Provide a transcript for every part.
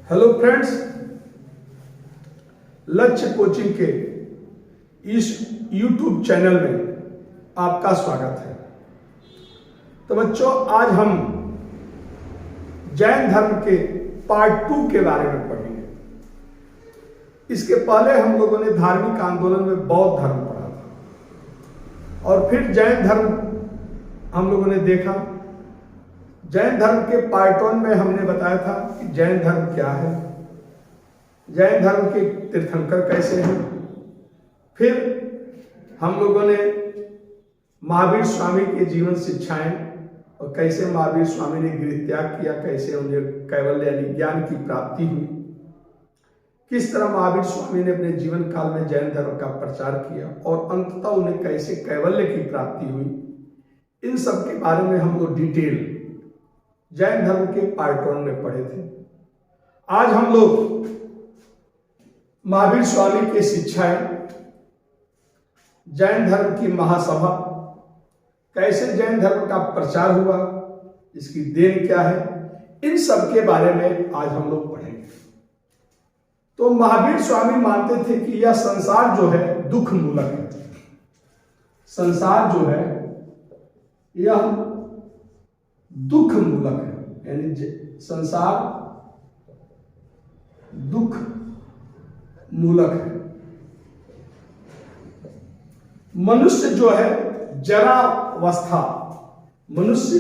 Hello friends, लक्ष्य coaching के इस YouTube चैनल में आपका स्वागत है। तो बच्चों, आज हम जैन धर्म के पार्ट 2 के बारे में पढ़ेंगे। इसके पहले हम लोगों ने धार्मिक आंदोलन में बौद्ध धर्म पढ़ा था और फिर जैन धर्म हम लोगों ने देखा। जैन धर्म के पार्ट 1 में हमने बताया था कि जैन धर्म क्या है, जैन धर्म के तीर्थंकर कैसे हैं। फिर हम लोगों ने महावीर स्वामी के जीवन शिक्षाएं और कैसे महावीर स्वामी ने गृह त्याग किया, कैसे उन्हें कैवल्य यानी ज्ञान की प्राप्ति हुई, किस तरह महावीर स्वामी ने अपने जीवन काल में जैन धर्म का प्रचार किया और अंततः उन्हें कैसे कैवल्य की प्राप्ति हुई। इन सब के बारे में हम लोग डिटेल जैन धर्म के पार्ट 1 में पढ़े थे। आज हम लोग महावीर स्वामी की शिक्षाएं, जैन धर्म की महासभा, कैसे जैन धर्म का प्रचार हुआ, इसकी देन क्या है, इन सब के बारे में आज हम लोग पढ़ेंगे। तो महावीर स्वामी मानते थे कि यह संसार जो है दुख मूलक है। संसार जो है यह दुख मूलक है, यानी संसार दुख मूलक है। मनुष्य जो है जरावस्था, मनुष्य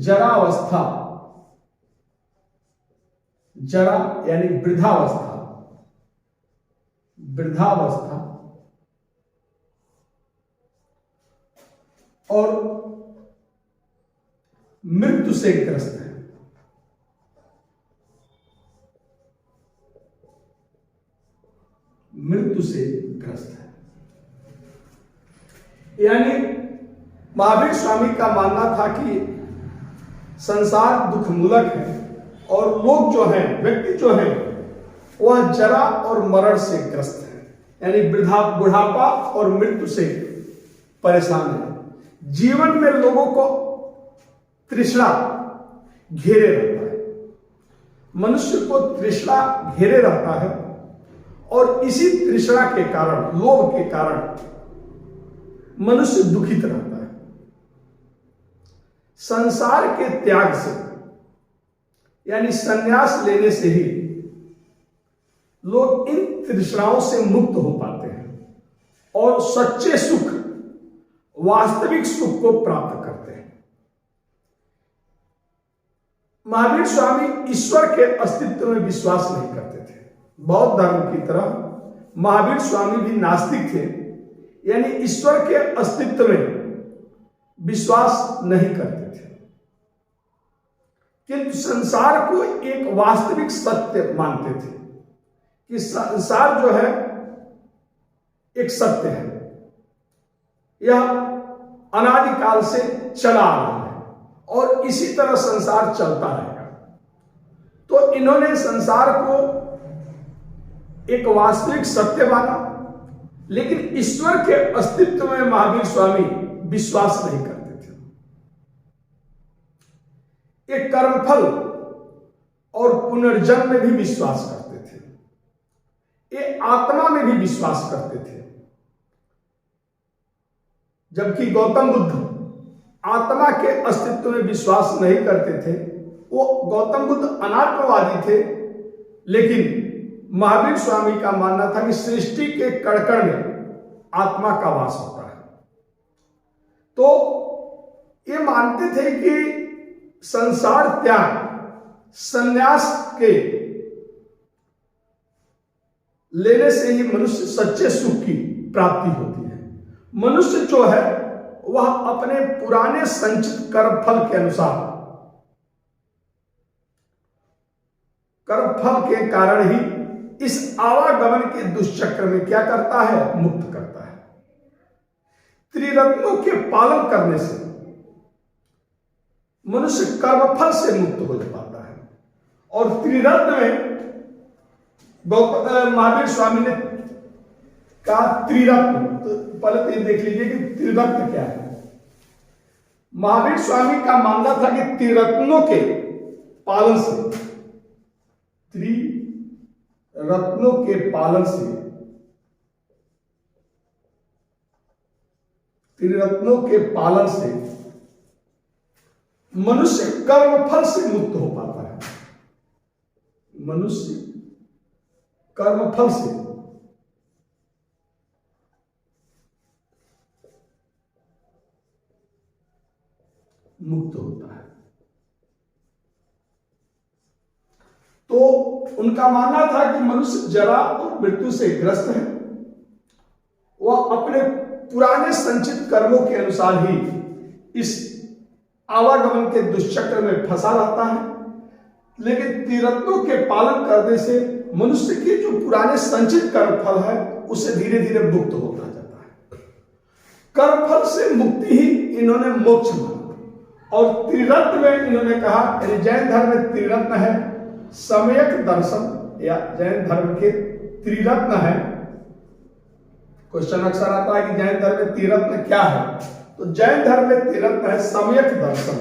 जरावस्था, जरा यानी वृद्धावस्था, वृद्धावस्था और मृत्यु से ग्रस्त है। मृत्यु से ग्रस्त है, यानी महावीर स्वामी का मानना था कि संसार दुख मूलक है और लोग जो हैं, व्यक्ति जो हैं, वह जरा और मरण से ग्रस्त है, यानी बुढ़ापा और मृत्यु से परेशान है। जीवन में लोगों को तृष्णा घेरे रहता है, मनुष्य को तृष्णा घेरे रहता है और इसी तृष्णा के कारण, लोभ के कारण मनुष्य दुखित रहता है। संसार के त्याग से यानी संन्यास लेने से ही लोग इन तृष्णाओं से मुक्त हो पाते हैं और सच्चे सुख, वास्तविक सुख को प्राप्त करते हैं। महावीर स्वामी ईश्वर के अस्तित्व में विश्वास नहीं करते थे। बौद्ध धर्म की तरह महावीर स्वामी भी नास्तिक थे, यानी ईश्वर के अस्तित्व में विश्वास नहीं करते थे, किंतु संसार को एक वास्तविक सत्य मानते थे कि संसार जो है एक सत्य है, यह अनादिकाल से चला आ रहा है और इसी तरह संसार चलता रहेगा। तो इन्होंने संसार को एक वास्तविक सत्य माना, लेकिन ईश्वर के अस्तित्व में महावीर स्वामी विश्वास नहीं करते थे। ये कर्मफल और पुनर्जन्म में भी विश्वास करते थे, ये आत्मा में भी विश्वास करते थे। जबकि गौतम बुद्ध आत्मा के अस्तित्व में विश्वास नहीं करते थे, वो गौतम बुद्ध अनात्मवादी थे, लेकिन महावीर स्वामी का मानना था कि सृष्टि के कण-कण में आत्मा का वास होता है। तो ये मानते थे कि संसार त्याग, संन्यास के लेने से ही मनुष्य सच्चे सुख की प्राप्ति होती है। मनुष्य जो है वह अपने पुराने संचित कर्मफल के अनुसार, कर्मफल के कारण ही इस आवागमन के दुष्चक्र में क्या करता है, मुक्त करता है। त्रिरत्नों के पालन करने से मनुष्य कर्मफल से मुक्त हो पाता है और त्रिरत्न में महावीर स्वामी ने कहा त्रिरत्न, तो पहले तो ये देख लीजिए कि त्रिरत्न क्या है। महावीर स्वामी का मानना था कि त्रिरत्नों के पालन से, त्रिरत्नों के पालन से, त्रिरत्नों के पालन से मनुष्य कर्मफल से मुक्त हो पाता है। मनुष्य कर्मफल से मुक्त होता है। तो उनका मानना था कि मनुष्य जरा और मृत्यु से ग्रस्त है। वह अपने पुराने संचित कर्मों के अनुसार ही इस आवागमन के दुष्चक्र में फंसा रहता है। लेकिन त्रिरत्नों के पालन करने से मनुष्य के जो पुराने संचित कर्मफल है उसे धीरे धीरे मुक्त होता जाता है। कर्मफल से मुक्ति ही इन्होंने मोक्ष माना। और त्रिरत्न में इन्होंने कहा, यानी जैन धर्म में त्रिरत्न है, सम्यक दर्शन, या जैन धर्म के त्रिरत्न है। क्वेश्चन अक्सर आता है कि जैन धर्म में त्रिरत्न क्या है, तो जैन धर्म में त्रिरत्न है सम्यक दर्शन,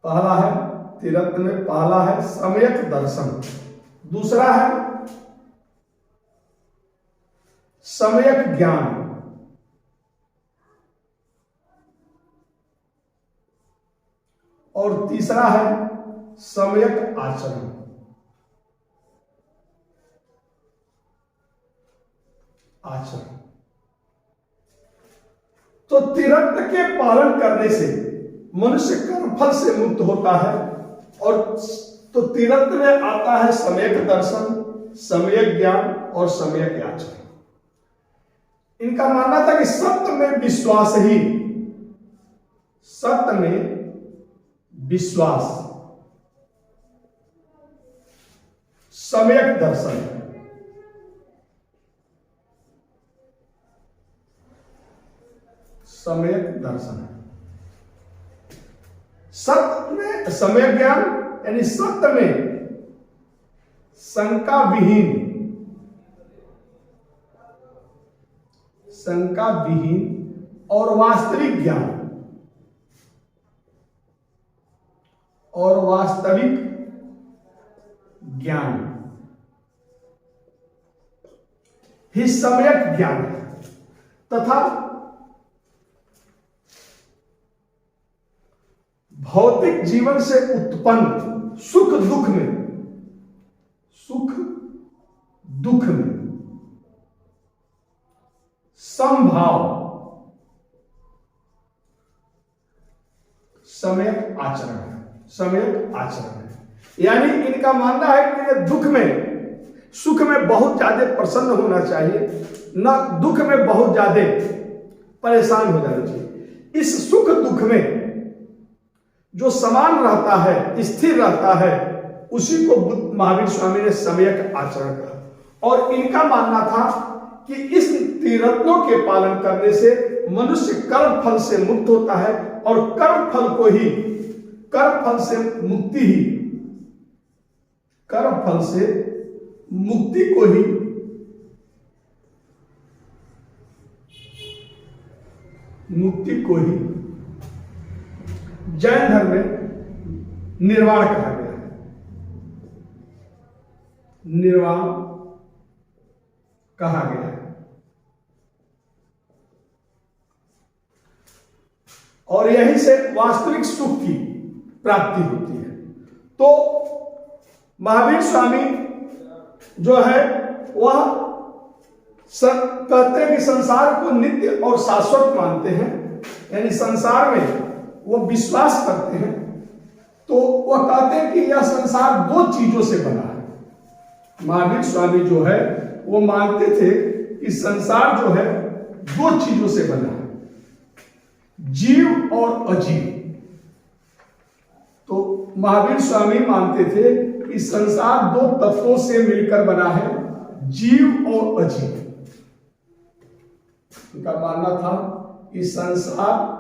पहला है त्रिरत्न में, पहला है सम्यक दर्शन, दूसरा है सम्यक ज्ञान, और तीसरा है सम्यक आचरण। आचरण तो त्रिरत्न के पालन करने से मनुष्य कर्मफल से मुक्त होता है। और तो त्रिरत्न में आता है सम्यक दर्शन, सम्यक ज्ञान और सम्यक आचरण। इनका मानना था कि सत्य में विश्वास ही, सत्य में विश्वास सम्यक दर्शन है। सम्यक दर्शन है। सत्य में सम्यक ज्ञान, यानी सत्य में शंका विहीन, शंका विहीन और वास्तविक ज्ञान, और वास्तविक ज्ञान ही सम्यक ज्ञान है। तथा भौतिक जीवन से उत्पन्न सुख दुख में, सुख दुख में समभाव सम्यक आचरण है। सम्यक आचरण है, यानी इनका मानना है कि दुख में, सुख में बहुत ज्यादा प्रसन्न होना चाहिए, न दुख में बहुत ज्यादा परेशान हो जाना चाहिए। इस सुख दुख में जो समान रहता है, स्थिर रहता है, उसी को महावीर स्वामी ने सम्यक आचरण कहा। और इनका मानना था कि इस त्रिरत्नों के पालन करने से मनुष्य कर्म फल से मुक्त होता है, और कर्म फल को ही, कर्म फल से मुक्ति ही, कर्म फल से मुक्ति को ही जैन धर्म में निर्वाण कहा गया है। निर्वाण कहा गया है। और यहीं से वास्तविक सुख की प्राप्ति होती है। तो महावीर स्वामी जो है वह कहते हैं कि संसार को नित्य और शाश्वत मानते हैं, यानी संसार में वो विश्वास करते हैं। तो वह कहते हैं कि यह संसार दो चीजों से बना है। महावीर स्वामी जो है वो मानते थे कि संसार जो है दो चीजों से बना है, जीव और अजीव। तो महावीर स्वामी मानते थे कि संसार दो तत्वों से मिलकर बना है, जीव और अजीव। उनका मानना था कि संसार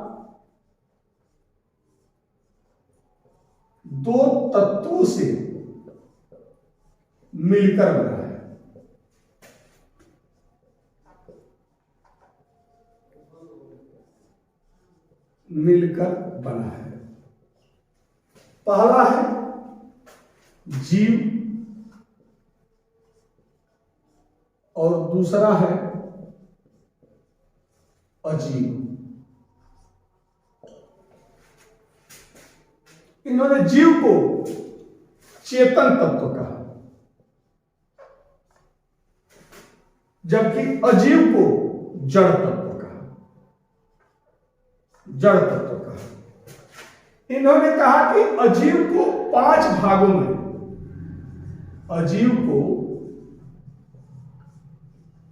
दो तत्वों से मिलकर बना है, मिलकर बना है। पहला है जीव और दूसरा है अजीव। इन्होंने जीव को चेतन तत्व कहा, जबकि अजीव को जड़ तत्व कहा। जड़ तत्व कहा। इन्होंने कहा कि अजीव को 5 भागों में, अजीव को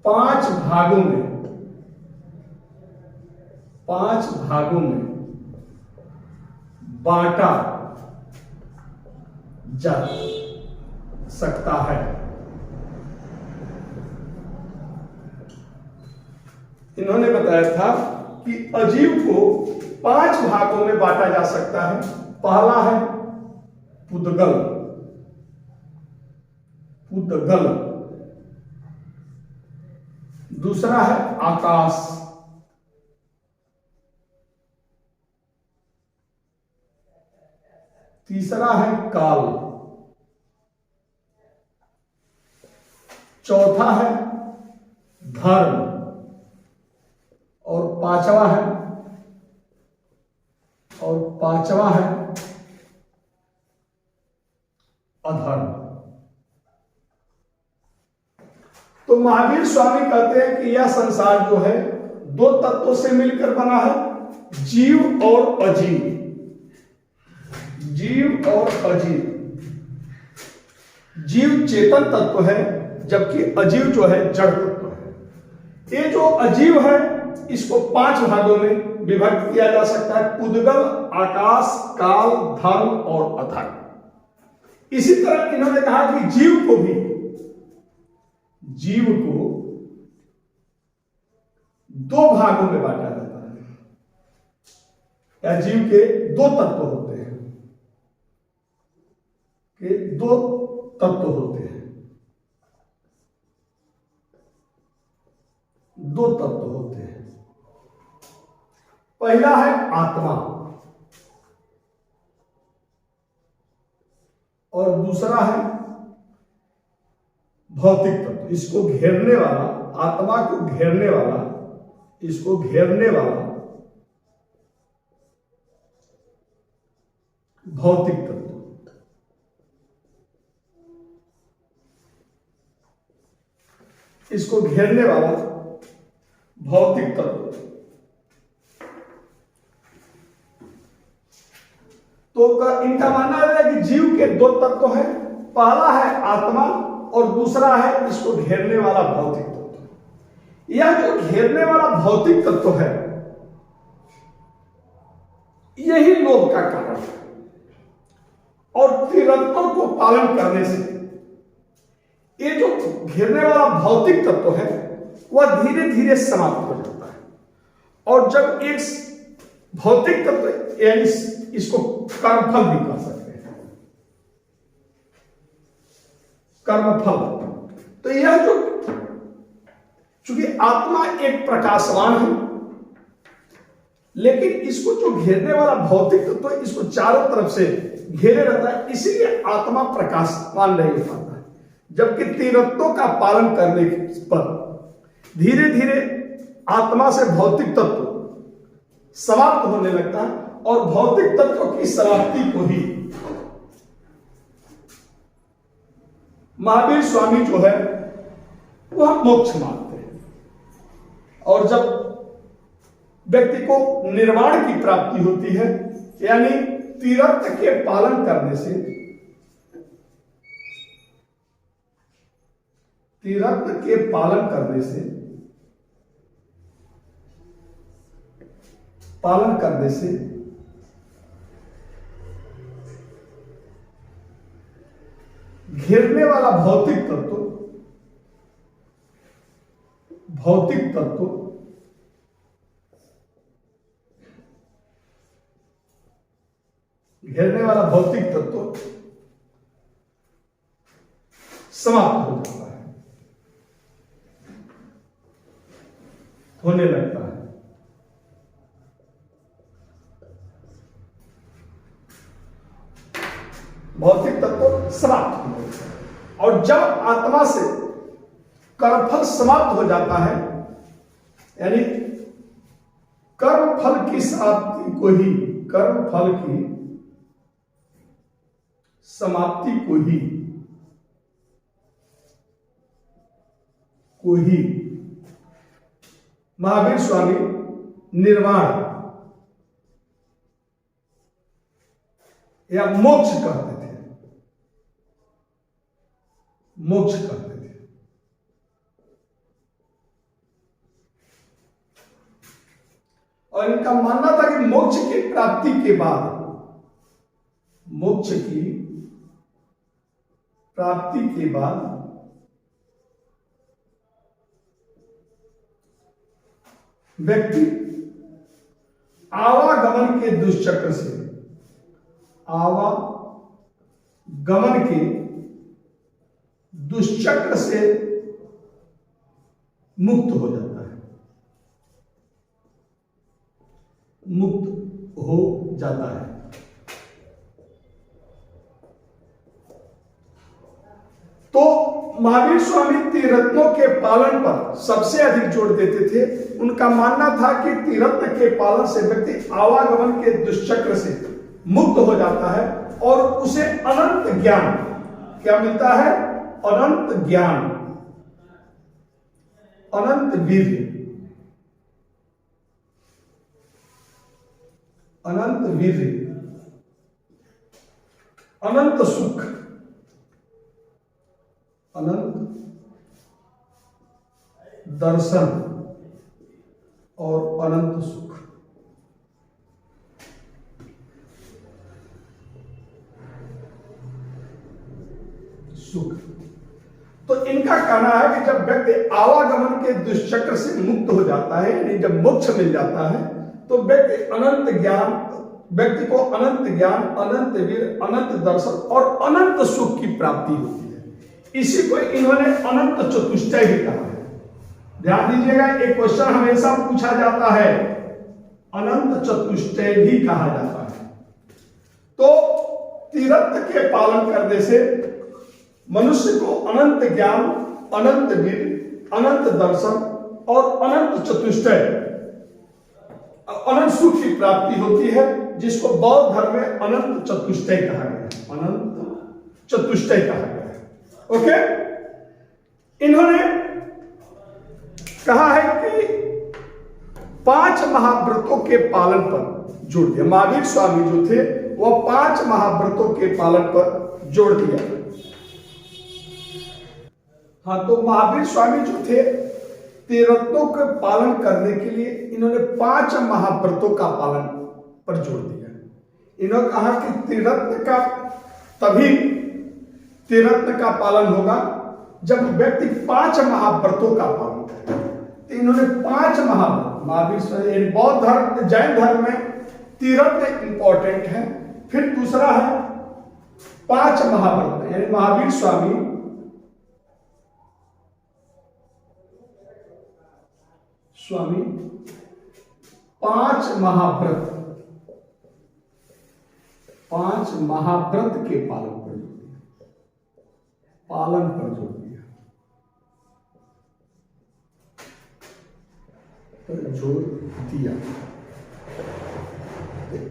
5 भागों में, 5 भागों में बांटा जा सकता है। इन्होंने बताया था कि अजीव को 5 भागों में बांटा जा सकता है। पहला है पुद्गल, पुद्गल। दूसरा है आकाश, तीसरा है काल, चौथा है धर्म और पांचवा है अधर्म। तो महावीर स्वामी कहते हैं कि यह संसार जो है 2 तत्वों से मिलकर बना है, जीव और अजीव। जीव और अजीव। जीव चेतन तत्व है, जबकि अजीव जो है जड़ तत्व है। ये जो अजीव है इसको 5 भागों में विभक्त किया जा सकता है, पुद्गल, आकाश, काल, धर्म और अधर्म। इसी तरह इन्होंने कहा कि जीव को 2 भागों में बांटा जाता है, या जीव के 2 तत्व होते हैं, कि 2 तत्व होते हैं, 2 तत्व होते हैं। पहला है आत्मा और दूसरा है भौतिक तत्व। इसको घेरने वाला, आत्मा को घेरने वाला, इसको घेरने वाला भौतिक तत्व। इसको घेरने वाला भौतिक तत्व। तो इनका मानना है कि जीव के 2 तत्व हैं, पहला है आत्मा और दूसरा है इसको घेरने वाला भौतिक तत्व। यह जो घेरने वाला भौतिक तत्व है यही लोभ का कारण है, और त्रिरत्नों को पालन करने से ये जो घेरने वाला भौतिक तत्व है वह धीरे धीरे समाप्त हो जाता है। और जब एक भौतिक तत्व, यानी इसको कर्मफल भी कह सकते हैं, कर्मफल। तो यह जो, चूंकि आत्मा एक प्रकाशवान है, लेकिन इसको जो घेरने वाला भौतिक तत्व है इसको चारों तरफ से घेरे रहता है, इसीलिए आत्मा प्रकाशवान नहीं हो पाता है। जबकि त्रिरत्नों का पालन करने पर धीरे धीरे आत्मा से भौतिक तत्व समाप्त होने लगता है, और भौतिक तत्व की समाप्ति को ही महावीर स्वामी जो है वह मोक्ष मानते हैं। और जब व्यक्ति को निर्वाण की प्राप्ति होती है, यानी त्रिरत्न के पालन करने से, त्रिरत्न के पालन करने से घेरने वाला भौतिक तत्व घेरने वाला भौतिक तत्व समाप्त हो जाता है, होने लगता है। और जब आत्मा से कर्मफल समाप्त हो जाता है, यानी कर्मफल की समाप्ति को ही, कर्मफल की समाप्ति को ही महावीर स्वामी निर्वाण या मोक्ष कहते थे, मोक्ष कहते थे। और इनका मानना था कि मोक्ष की प्राप्ति के बाद, मोक्ष की प्राप्ति के बाद व्यक्ति आवागमन के दुष्चक्र से, आवागमन के दुष्चक्र से मुक्त हो जाता है, मुक्त हो जाता है। तो महावीर स्वामी त्रिरत्नों के पालन पर सबसे अधिक जोर देते थे। उनका मानना था कि त्रिरत्न के पालन से व्यक्ति आवागमन के दुष्चक्र से मुक्त हो जाता है और उसे अनंत ज्ञान क्या मिलता है? अनंत ज्ञान, अनंत वीर्य, अनंत वीर्य, अनंत सुख, अनंत दर्शन और अनंत सुख। सुख तो इनका कहना है कि जब व्यक्ति आवागमन के दुष्चक्र से मुक्त हो जाता है, यानी जब मोक्ष मिल जाता है, तो व्यक्ति अनंत ज्ञान, व्यक्ति को अनंत ज्ञान, अनंत वीर, अनंत दर्शन और अनंत सुख की प्राप्ति होती है। इसी को इन्होंने अनंत चतुष्टय भी कहा है। ध्यान दीजिएगा, एक क्वेश्चन हमेशा पूछा जाता है, अनंत चतुष्टय भी कहा जाता है। तो त्रिरत्न के पालन करने से मनुष्य को अनंत ज्ञान, अनंत वीर, अनंत दर्शन और अनंत चतुष्टय, अनंत सुख की प्राप्ति होती है, जिसको बौद्ध धर्म में अनंत चतुष्टय कहा गया है, अनंत चतुष्टय कहा गया है। ओके, इन्होंने कहा है कि 5 महाव्रतों के पालन पर जोर दिया। महावीर स्वामी जो थे वह 5 महाव्रतों के पालन पर जोर दिया। हाँ, तो महावीर स्वामी जो थे त्रिरत्नों के पालन करने के लिए इन्होंने 5 महाव्रतों का पालन पर जोर दिया। इन्होंने कहा कि त्रिरत्न का तभी त्रिरत्न का पालन होगा जब व्यक्ति 5 महाव्रतों का पालन करे। तो इन्होंने 5 महाव्रत, महावीर स्वामी, बौद्ध धर्म, जैन धर्म में त्रिरत्न इंपॉर्टेंट है। फिर दूसरा है 5 महाव्रत, यानी महावीर स्वामी 5 महाव्रत, 5 महाव्रत के पालन पर जोर दिया, पालन पर जोर दिया। तो जोर दिया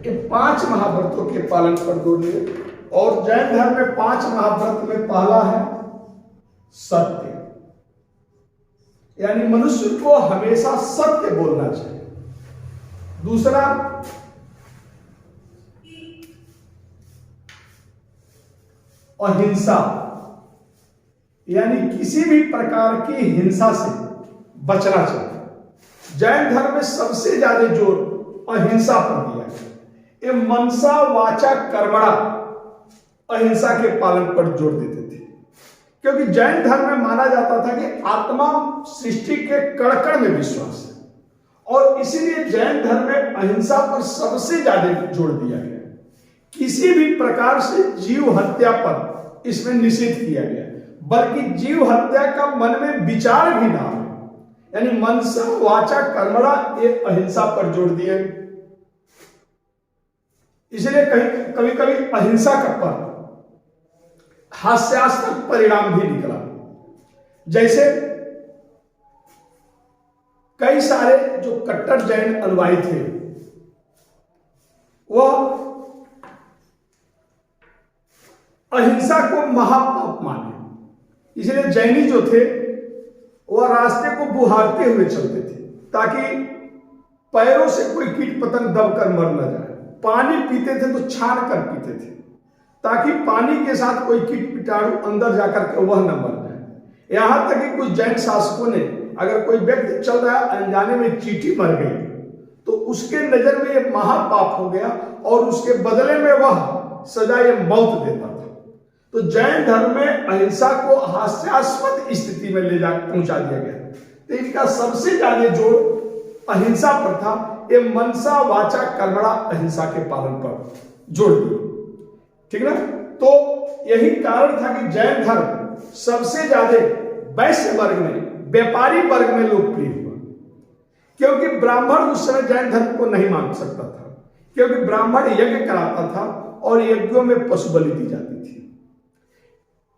ये 5 महाव्रतों के पालन पर जोर दिया। और जैन धर्म में 5 महाव्रत में पहला है सत्य, यानी मनुष्य को हमेशा सत्य बोलना चाहिए। दूसरा अहिंसा, यानी किसी भी प्रकार की हिंसा से बचना चाहिए। जैन धर्म में सबसे ज्यादा जोर अहिंसा पर दिया गया। ये मनसा वाचा कर्मणा अहिंसा के पालन पर जोर देते थे, क्योंकि जैन धर्म में माना जाता था कि आत्मा सृष्टि के कण में विश्वास है, और इसीलिए जैन धर्म में अहिंसा पर सबसे ज्यादा जोर दिया गया। किसी भी प्रकार से जीव हत्या पर इसमें निषेध किया गया, बल्कि जीव हत्या का मन में विचार भी ना हो, यानी मनसा वाचा कर्मणा, ये अहिंसा पर जोर दिए। इसलिए कभी कभी अहिंसा का पर्व, हास्यास्पद परिणाम भी निकला। जैसे कई सारे जो कट्टर जैन अनुयायी थे वह अहिंसा को महापाप माने, इसलिए जैनी जो थे वह रास्ते को बुहारते हुए चलते थे ताकि पैरों से कोई कीट पतंग दबकर मर न जाए। पानी पीते थे तो छान कर पीते थे ताकि पानी के साथ कोई कीट कीटाणु अंदर जाकर के वह न मर जाए। यहां तक कि कुछ जैन शासकों ने अगर कोई व्यक्ति चल रहा है अनजाने में चींटी मर गई तो उसके नजर में यह महापाप हो गया और उसके बदले में वह सजा ये मौत देता था। तो जैन धर्म में अहिंसा को हास्यास्पद स्थिति में ले जा पहुंचा दिया गया। तो इनका सबसे ज्यादा जोर अहिंसा पर था। ये मनसा वाचा कर्मणा अहिंसा के पालन पर जोड़ दिया, ठीक ना। तो यही कारण था कि जैन धर्म सबसे ज्यादा वैश्य वर्ग में, व्यापारी वर्ग में लोकप्रिय हुआ, क्योंकि ब्राह्मण उस समय जैन धर्म को नहीं मान सकता था, क्योंकि ब्राह्मण यज्ञ कराता था और यज्ञों में पशु बलि दी जाती थी।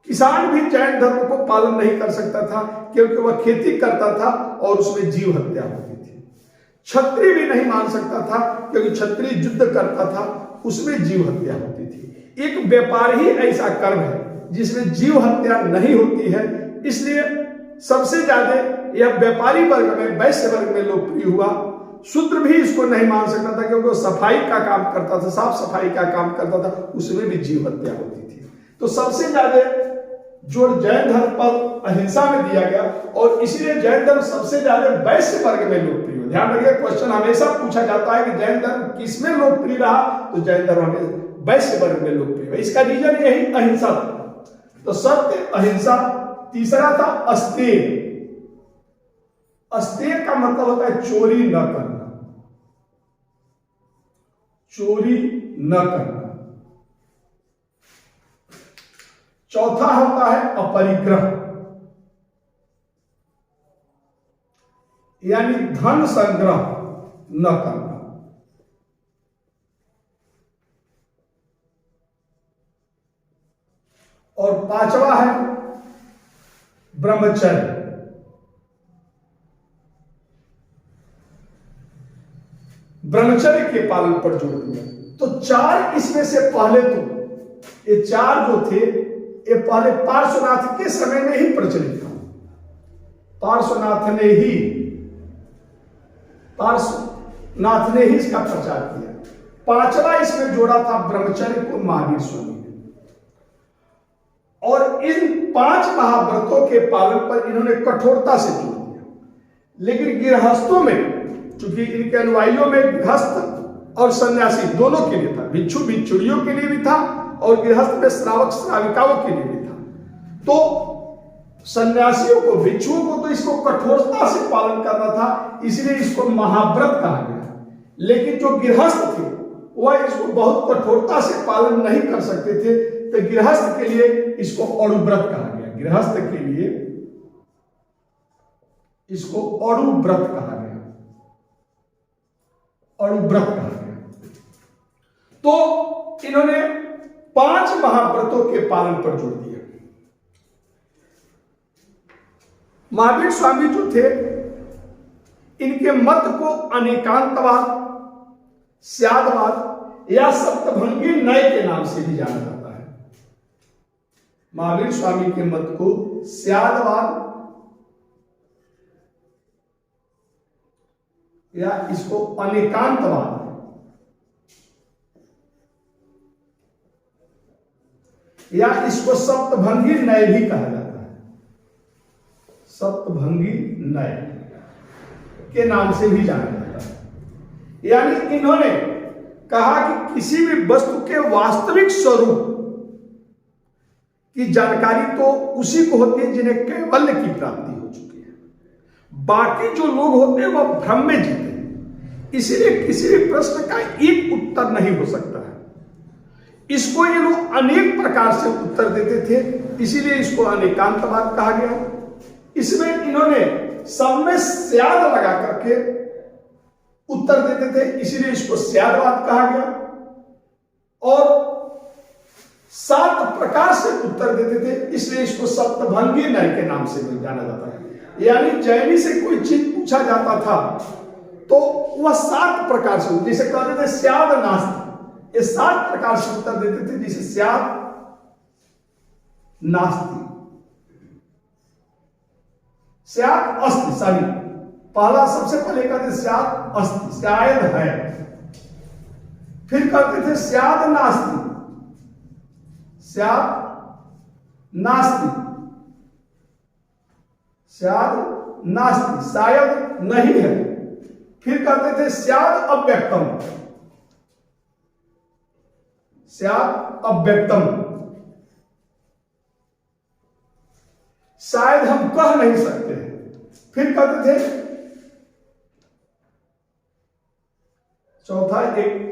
किसान भी जैन धर्म को पालन नहीं कर सकता था क्योंकि वह खेती करता था और उसमें जीव हत्या होती थी। क्षत्रिय भी नहीं मान सकता था क्योंकि क्षत्रिय युद्ध करता था, उसमें जीव हत्या होती थी। एक व्यापार ही ऐसा कर्म है जिसमें जीव हत्या नहीं होती है, इसलिए सबसे ज्यादा यह व्यापारी वर्ग में, वैश्य वर्ग में लोकप्रिय हुआ। शूद्र भी इसको नहीं मान सकता था क्योंकि वो सफाई का काम करता था, साफ सफाई का काम करता था, उसमें भी जीव हत्या होती थी। तो सबसे ज्यादा जोर जैन धर्म पर अहिंसा में दिया गया और इसीलिए जैन धर्म सबसे ज्यादा वैश्य वर्ग में लोकप्रिय हुआ। ध्यान रखिए, क्वेश्चन हमेशा पूछा जाता है कि जैन धर्म किसमें लोकप्रिय रहा, तो जैन धर्म हमें वैश्य वर्ग में लोकप्रिय हुआ। इसका रीजन यही अहिंसा था। तो सत्य, अहिंसा। तीसरा था अस्तेय। अस्तेय का मतलब होता है चोरी न करना, चोरी न करना। चौथा होता है अपरिग्रह, यानी धन संग्रह न करना। और पांचवा है ब्रह्मचर्य। ब्रह्मचर्य के पालन पर जोर दिया। तो चार इसमें से पहले तो ये चार जो थे ये पहले पार्श्वनाथ के समय में ही प्रचलित था। पार्श्वनाथ ने ही इसका प्रचार किया। पांचवा इसमें जोड़ा था ब्रह्मचर्य को महावीर स्वामी ने। और इन 5 महाव्रतों के पालन पर इन्होंने कठोरता से जोर दिया। लेकिन गृहस्थों में, चूंकि इनके अनुयायियों में गृहस्थ और सन्यासी दोनों के लिए था, भिक्षु भिक्षुड़ियों के लिए भी था और गृहस्थ में श्रावक श्राविकाओं के लिए भी था। तो सन्यासियों को, भिक्षुओं को तो इसको कठोरता से पालन करना था, इसलिए इसको महाव्रत कहा गया। लेकिन जो गृहस्थ थे वह इसको बहुत कठोरता से पालन नहीं कर सकते थे, तो गृहस्थ के लिए इसको अणुव्रत कहा गया। गृहस्थ के लिए इसको अणुव्रत कहा गया, अणुव्रत कहा गया। तो इन्होंने 5 महाव्रतों के पालन पर जोर दिया। महावीर स्वामी जो थे, इनके मत को अनेकांतवाद, स्यादवाद या सप्तभंगी न्याय के नाम से भी जाना जाता है। महावीर स्वामी के मत को स्यादवाद या इसको अनेकांतवाद या इसको सप्तभंगी न्याय भी कहा जाता है। सप्तभंगी न्याय के नाम से भी जाना जाता है। यानी इन्होंने कहा कि किसी भी वस्तु के वास्तविक स्वरूप की जानकारी तो उसी को होती है जिन्हें कैवल्य की प्राप्ति हो चुकी है। बाकी जो लोग होते हैं वह भ्रम में जीते हैं, इसीलिए किसी भी प्रश्न का एक उत्तर नहीं हो सकता है। इसको ये लोग अनेक प्रकार से उत्तर देते थे, इसीलिए इसको अनेकांतवाद कहा गया। इसमें इन्होंने सब में स्याद लगा करके उत्तर देते थे, इसीलिए इसको स्यादवाद कहा गया। और 7 प्रकार से उत्तर देते थे, इसलिए इसको सप्तभंगी नय के नाम से भी जाना जाता है। यानी जैनी से कोई चीज पूछा जाता था तो वह 7 प्रकार से, जैसे कहते थे स्याद नास्ति, ये 7 प्रकार से उत्तर देते थे, जैसे स्याद नास्ति, स्याद अस्ति, सॉरी पहला सबसे पहले कहते स्याद अस्ति, शायद है। फिर कहते थे स्याद नास्ति, स्याद नास्ति, स्याद नास्ति, शायद नहीं है। फिर कहते थे स्याद अव्यक्तम, स्याद अव्यक्तम, शायद हम कह नहीं सकते। फिर कहते थे चौथा एक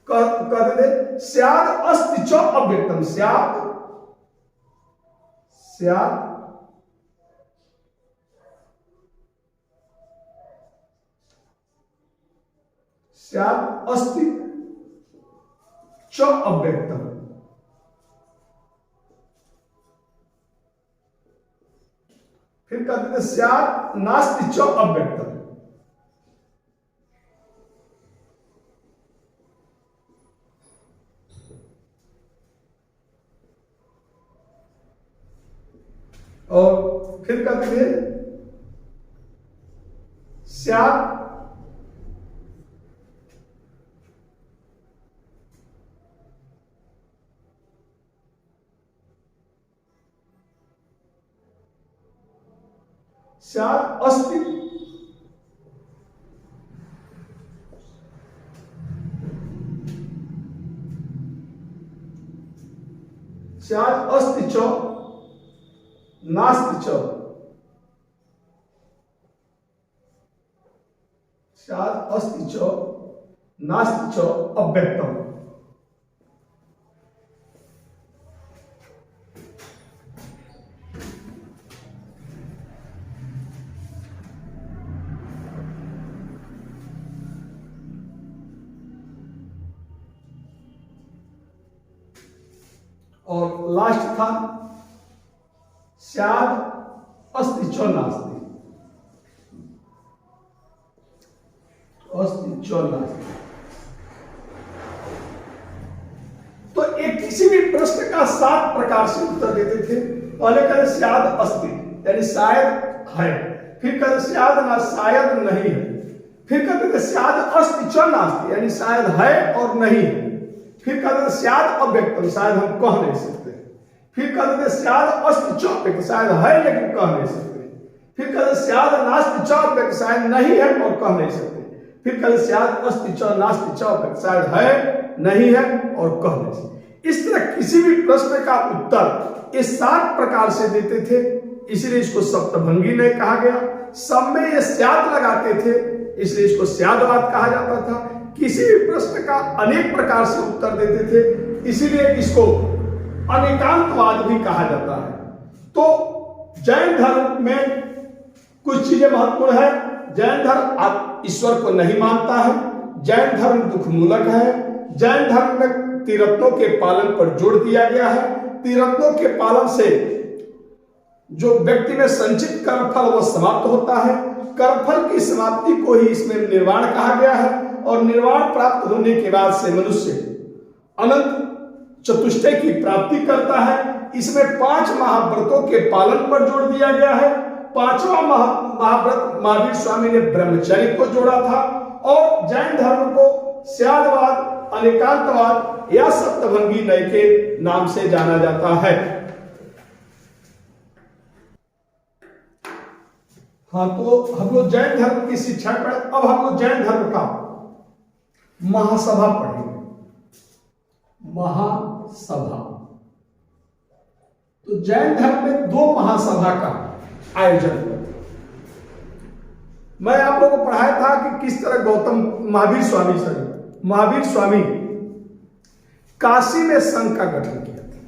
कहते थे स्याद अस्ति च अव्यक्तम, स्याद स्याद स्याद अस्ति च अव्यक्तम। फिर कहते थे स्याद नास्ति च अव्यक्तम। और फिर कहते थे स्याद स्याद अस्ति स्याद अस्ति च नास्ति च, स्याद अस्ति च नास्ति च अव्यक्तम। और लास्ट था स्याद अस्ति च नास्ति, अस्ति च नास्ति। तो एक किसी भी प्रश्न का 7 प्रकार से उत्तर देते थे। पहले कहते स्याद अस्ति यानी शायद है, फिर कहते स्याद ना शायद नहीं है, फिर कहते थे स्याद अस्ति च नास्ति यानी शायद है और नहीं है, फिर कहते थे स्याद अव्यक्तम शायद हम कह नहीं सकते, फिर कहते थे स्याद अस्ति च अव्यक्त शायद है लेकिन कह नहीं सकते, फिर कहते स्याद नास्ति च अव्यक्त शायद नहीं है और कह नहीं सकते, फिर कहते स्याद अस्ति च नास्ति च अव्यक्त शायद है नहीं है और कह नहीं सकते। इस तरह किसी भी प्रश्न का उत्तर ये 7 प्रकार से देते थे, इसलिए इसको सप्तभंगी नय कहा गया। सब में ये स्याद लगाते थे, इसलिए इसको स्यादवाद कहा जाता था। किसी भी प्रश्न का अनेक प्रकार से उत्तर देते थे, इसीलिए इसको अनेकांतवाद भी कहा जाता है। तो जैन धर्म में कुछ चीजें महत्वपूर्ण है। जैन धर्म ईश्वर को नहीं मानता है, जैन धर्म दुख मूलक है, जैन धर्म में त्रिरत्नों के पालन पर जोर दिया गया है। त्रिरत्नों के पालन से जो व्यक्ति में संचित कर्मफल वह समाप्त होता है, कर्मफल की समाप्ति को ही इसमें निर्वाण कहा गया है, और निर्वाण प्राप्त होने के बाद से मनुष्य अनंत चतुष्टय की प्राप्ति करता है। इसमें 5 महाव्रतों के पालन पर जोर दिया गया है। 5वां महाव्रत महावीर स्वामी ने ब्रह्मचर्य को जोड़ा था, और जैन धर्म को स्यादवाद, अनेकांतवाद या सप्तभंगी नय के नाम से जाना जाता है। हाँ, तो हम लोग जैन धर्म की शिक्षा पढ़े। अब हम लोग जैन धर्म का महासभा पढ़ेंगे। महासभा, तो जैन धर्म में 2 महासभा का आयोजन हुआ। मैं आप लोगों को पढ़ाया था कि किस तरह महावीर स्वामी काशी में संघ का गठन किया था।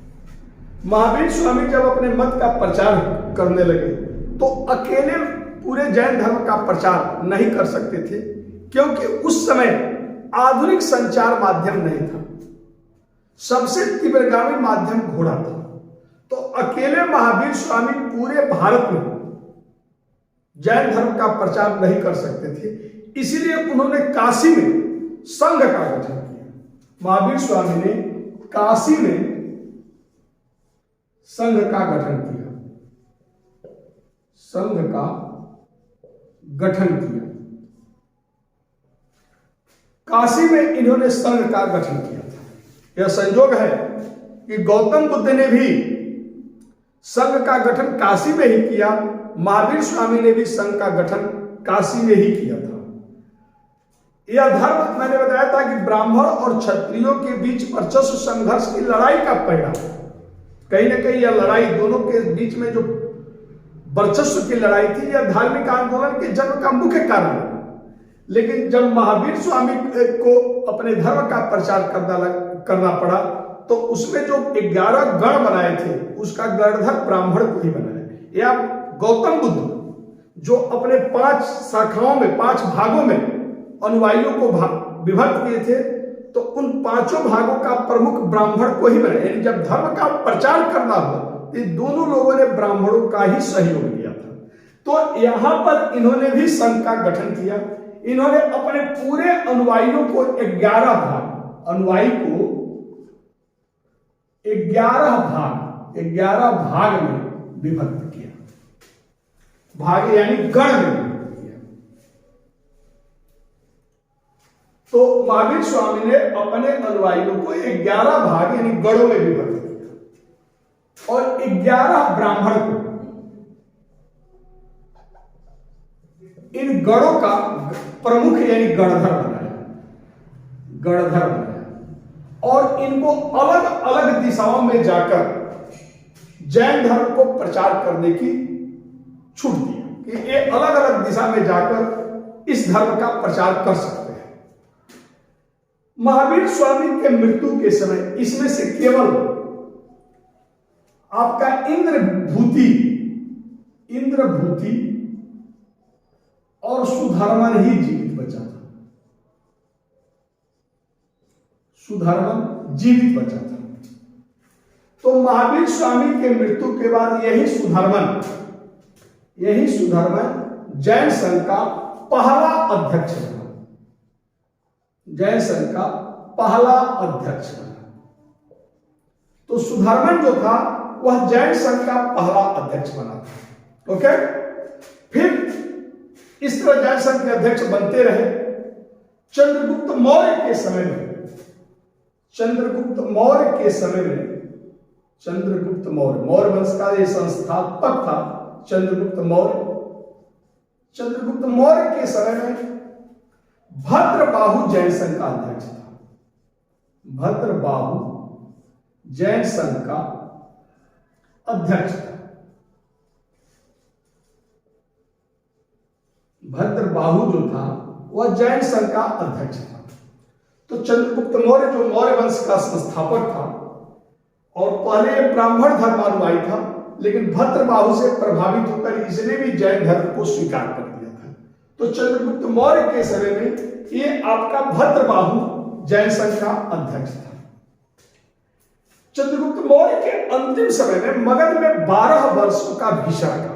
महावीर स्वामी जब अपने मत का प्रचार करने लगे तो अकेले पूरे जैन धर्म का प्रचार नहीं कर सकते थे, क्योंकि उस समय आधुनिक संचार माध्यम नहीं था। सबसे तीव्रगामी माध्यम घोड़ा था। तो अकेले महावीर स्वामी पूरे भारत में जैन धर्म का प्रचार नहीं कर सकते थे, इसीलिए उन्होंने काशी में संघ का गठन किया। महावीर स्वामी ने काशी में संघ का गठन किया, संघ का गठन किया। काशी में इन्होंने संघ का गठन किया था। यह संयोग है कि गौतम बुद्ध ने भी संघ का गठन काशी में ही किया, महावीर स्वामी ने भी संघ का गठन काशी में ही किया था। यह धर्म मैंने बताया था कि ब्राह्मण और क्षत्रियों के बीच वर्चस्व संघर्ष की लड़ाई का परिणाम, कहीं ना कहीं यह लड़ाई दोनों के बीच में जो वर्चस्व की लड़ाई थी, यह धार्मिक आंदोलन के जन्म का मुख्य कारण है। लेकिन जब महावीर स्वामी को अपने धर्म का प्रचार करना पड़ा तो उसमें जो 11 गण बनाए थे उसका गणधर ब्राह्मण को ही बनाया। या गौतम बुद्ध जो अपने 5 शाखाओं में 5 भागों में अनुयायियों को विभक्त किए थे, तो उन 5 भागों का प्रमुख ब्राह्मण को ही बनाया। यानी जब धर्म का प्रचार करना हुआ तो दोनों लोगों ने ब्राह्मणों का ही सहयोग लिया था। तो यहां पर इन्होंने भी संघ का गठन किया। इन्होंने अपने पूरे अनुयायियों को 11 भाग, अनुयायी को 11 भाग में विभक्त किया। भाग यानी गण में विभक्त किया। तो महावीर स्वामी ने अपने अनुयायियों को 11 भाग यानी गणों में विभक्त किया और 11 ब्राह्मण को इन गणों का प्रमुख यानी गणधर बनाया, गणधर बनाया और इनको अलग अलग दिशाओं में जाकर जैन धर्म को प्रचार करने की छूट दी कि ये अलग अलग दिशा में जाकर इस धर्म का प्रचार कर सकते हैं। महावीर स्वामी के मृत्यु के समय इसमें से केवल आपका इंद्रभूति और सुधर्मन ही जीवित बचा था। सुधर्मन जीवित बचा था। तो महावीर स्वामी के मृत्यु के बाद यही सुधर्मन जैन संघ का पहला अध्यक्ष बना। जैन संघ का पहला अध्यक्ष बना। तो सुधर्मन जो था वह जैन संघ का पहला अध्यक्ष बना था। ओके, फिर इस तरह जैन संघ के अध्यक्ष बनते रहे। चंद्रगुप्त मौर्य के समय में मौर्य वंश का ये संस्थापक था चंद्रगुप्त मौर्य के समय में भद्रबाहु जैन संघ का अध्यक्ष था। भद्रबाहु जैन संघ का अध्यक्ष था। भद्रबाहु जो था वह जैन संघ का अध्यक्ष था। तो चंद्रगुप्त मौर्य जो मौर्य वंश का संस्थापक था और पहले ब्राह्मण धर्मानुयायी था, लेकिन भद्रबाहु से प्रभावित होकर इसने भी जैन धर्म को स्वीकार कर दिया था। तो चंद्रगुप्त मौर्य के समय में ये आपका भद्रबाहु जैन संघ का अध्यक्ष था। चंद्रगुप्त मौर्य के अंतिम समय में मगध में 12 वर्षों का भीषण अकाल था।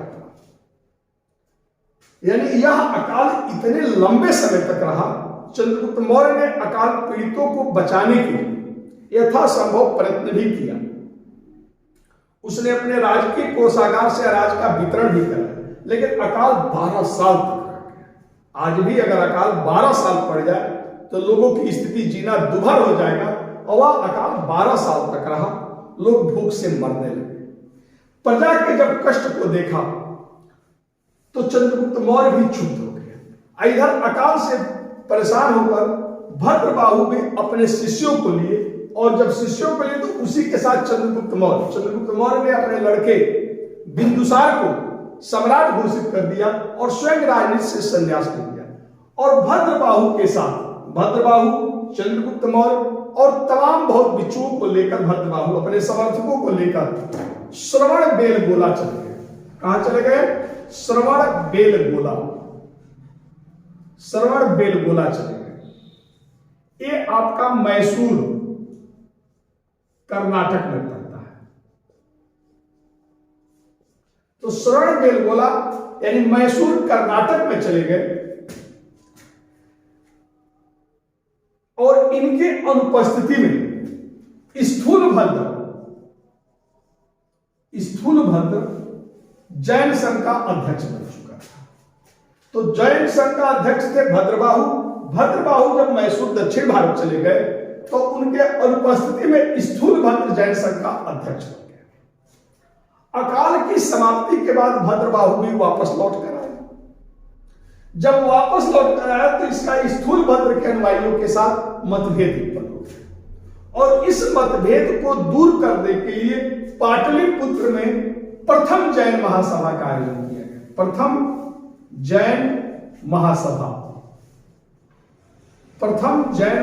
यानी यह अकाल इतने लंबे समय तक रहा। चंद्रगुप्त मौर्य ने अकाल पीड़ितों को बचाने के लिए यथासंभव प्रयत्न भी किया। उसने अपने राजकीय कोषागार से अनाज का वितरण भी करा, लेकिन अकाल 12 साल तक रहा। आज भी अगर अकाल 12 साल पड़ जाए तो लोगों की स्थिति जीना दुभर हो जाएगा, और वह अकाल 12 साल तक रहा। लोग भूख से मरने लगे। प्रजा के जब कष्ट को देखा तो चंद्रगुप्त मौर्य भी क्षुब्ध हो गया। इधर अकाल से परेशान होकर भद्रबाहु भी अपने शिष्यों को लिए, और जब शिष्यों को लिए तो उसी के साथ चंद्रगुप्त मौर्य ने अपने लड़के बिंदुसार को सम्राट घोषित कर दिया और स्वयं राजनीति से संन्यास कर दिया। और भद्रबाहु के साथ चंद्रगुप्त मौर्य और तमाम बौद्ध भिक्षुओं को लेकर भद्रबाहु अपने समर्थकों को लेकर श्रवण बेलगोला चले गए। कहां चले गए? श्रवण बेलगोला चले गए। ये आपका मैसूर कर्नाटक में पड़ता है। तो श्रवणबेलगोला यानी मैसूर कर्नाटक में चले गए और इनके अनुपस्थिति में स्थूलभद्र जैन संघ का अध्यक्ष बन चुका था। तो जैन संघ का अध्यक्ष थे भद्रबाहु जब मैसूर दक्षिण भारत चले गए तो उनके अनुपस्थिति में स्थूलभद्र जैन संघ का अध्यक्ष बन गया। अकाल की समाप्ति के बाद भद्रबाहु भी वापस लौट कर आए। जब वापस लौट कर आया तो इसका स्थूलभद्र के अनुयायियों के साथ मतभेद उत्पन्न हो गया और इस मतभेद को दूर करने के लिए पाटलिपुत्र में प्रथम जैन महासभा का आयोजन किया गया। प्रथम जैन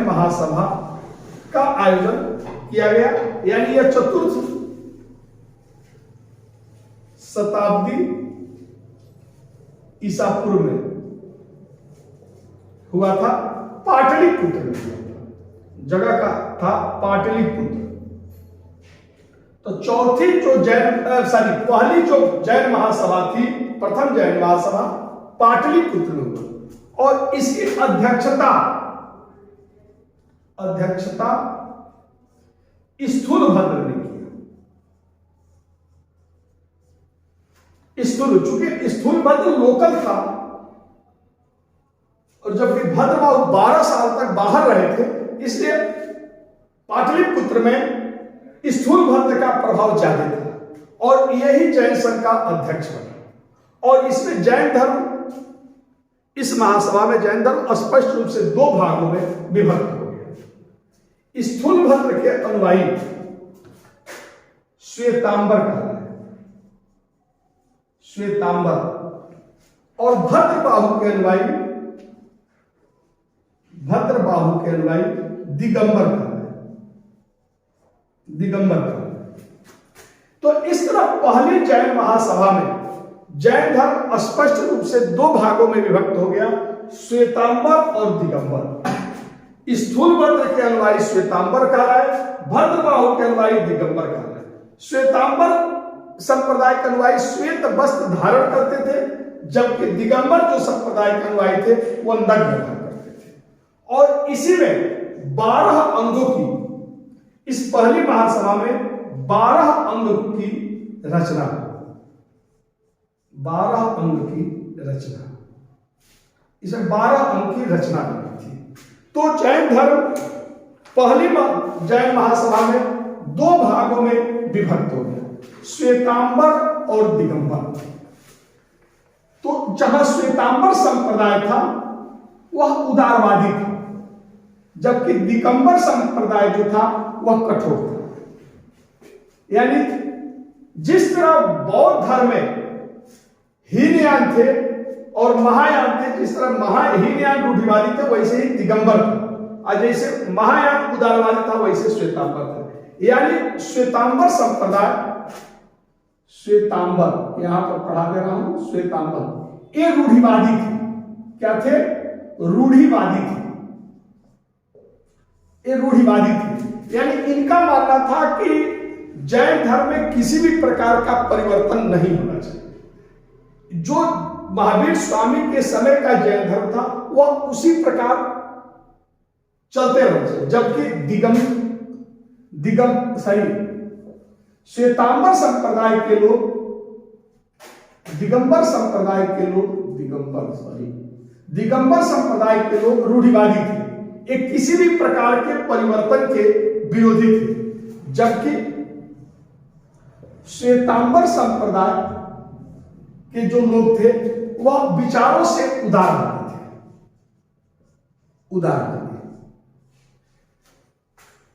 महासभा का आयोजन किया गया, यानी यह 4th शताब्दी ईसा पूर्व में हुआ था। पाटलिपुत्र में हुआ था, जगह का था पाटलिपुत्र। तो पहली जो जैन महासभा थी, प्रथम जैन महासभा पाटलिपुत्र में हुआ और इसकी अध्यक्षता स्थूलभद्र ने किया। चूंकि स्थूलभद्र लोकल था और जबकि भद्रबाहु 12 साल तक बाहर रहे थे, इसलिए पाटलिपुत्र में स्थूलभद्र का प्रभाव ज्यादा था और यही जैन संघ का अध्यक्ष बना। और इसमें जैन धर्म, इस महासभा में जैन धर्म स्पष्ट रूप से 2 भागों में विभक्त हो गया। स्थूलभद्र के अनुयायी श्वेतांबर और भद्रबाहु के अनुयायी दिगंबर। तो इस तरह पहली जैन महासभा में जैन धर्म स्पष्ट रूप से 2 भागों में विभक्त हो गया, श्वेतांबर और दिगंबर। स्थूलभद्र के अनुयायी श्वेतांबर कहलाए, भद्रबाहु के अनुयायी दिगंबर कहलाए। श्वेतांबर संप्रदाय के अनुयायी श्वेत वस्त्र धारण करते थे, जबकि दिगंबर जो संप्रदाय के अनुयायी थे वो नग्न धारण करते थे। और इसी में 12 अंगों की, इस पहली महासभा में 12 अंग की रचना, 12 अंग की रचना, इसमें 12 अंग की रचना करनी थी। तो जैन धर्म पहली जैन महासभा में 2 भागों में विभक्त हो गया, श्वेतांबर और दिगंबर। तो जहां श्वेतांबर संप्रदाय था वह उदारवादी था, जबकि दिगंबर संप्रदाय जो था वह कठोर था। यानी जिस तरह बौद्ध धर्म में हीनयान थे और महायान थे, जिस तरह हीनयान रूढ़िवादी थे वैसे ही दिगंबर था, और जैसे महायान उदारवादी था वैसे श्वेतांबर था। यानी श्वेतांबर संप्रदाय, श्वेतांबर यहां पर पढ़ा दे रहा हूं, श्वेतांबर ये रूढ़िवादी थे। क्या थे? रूढ़िवादी थे। ये रूढ़िवादी थे, यानी इनका मानना था कि जैन धर्म में किसी भी प्रकार का परिवर्तन नहीं होना चाहिए। जो महावीर स्वामी के समय का जैन धर्म था वह उसी प्रकार चलते रहे, जबकि श्वेतांबर संप्रदाय के लोग, दिगंबर संप्रदाय के लोग रूढ़िवादी थे, एक किसी भी प्रकार के परिवर्तन के विरोधी थे, जबकि श्वेतांबर संप्रदाय के जो लोग थे वह विचारों से उदारवादी थे।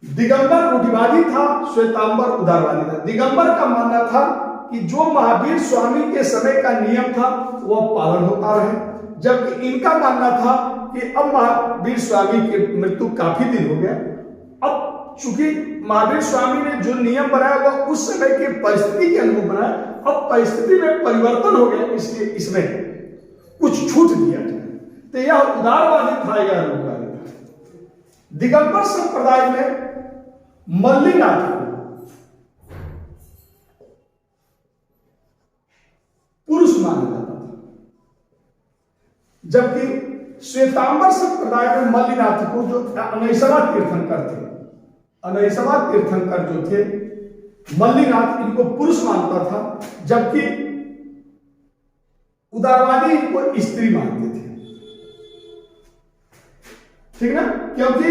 दिगंबर रूढ़िवादी था, श्वेतांबर उदारवादी था। दिगंबर का मानना था कि जो महावीर स्वामी के समय का नियम था वह पालन होता रहे, जबकि इनका मानना था कि अब महावीर स्वामी की मृत्यु काफी दिन हो गया, अब चूंकि महावीर स्वामी ने जो नियम बनाया वह उस समय की परिस्थिति के अनुरूप बनाया, अब परिस्थिति में परिवर्तन हो गया, इसलिए इसमें कुछ छूट दिया जाए। तो यह उदारवादी था या रूढ़िवादी था। दिगंबर संप्रदाय में मल्लिनाथ पुरुष माना जाता था, जबकि श्वेतांबर संप्रदाय में मल्लिनाथ को जो 19वां तीर्थंकर थे, 19वां तीर्थंकर जो थे मल्लिनाथ, इनको पुरुष मानता था, जबकि उदारवादी इनको स्त्री मानते थे। ठीक ना, क्योंकि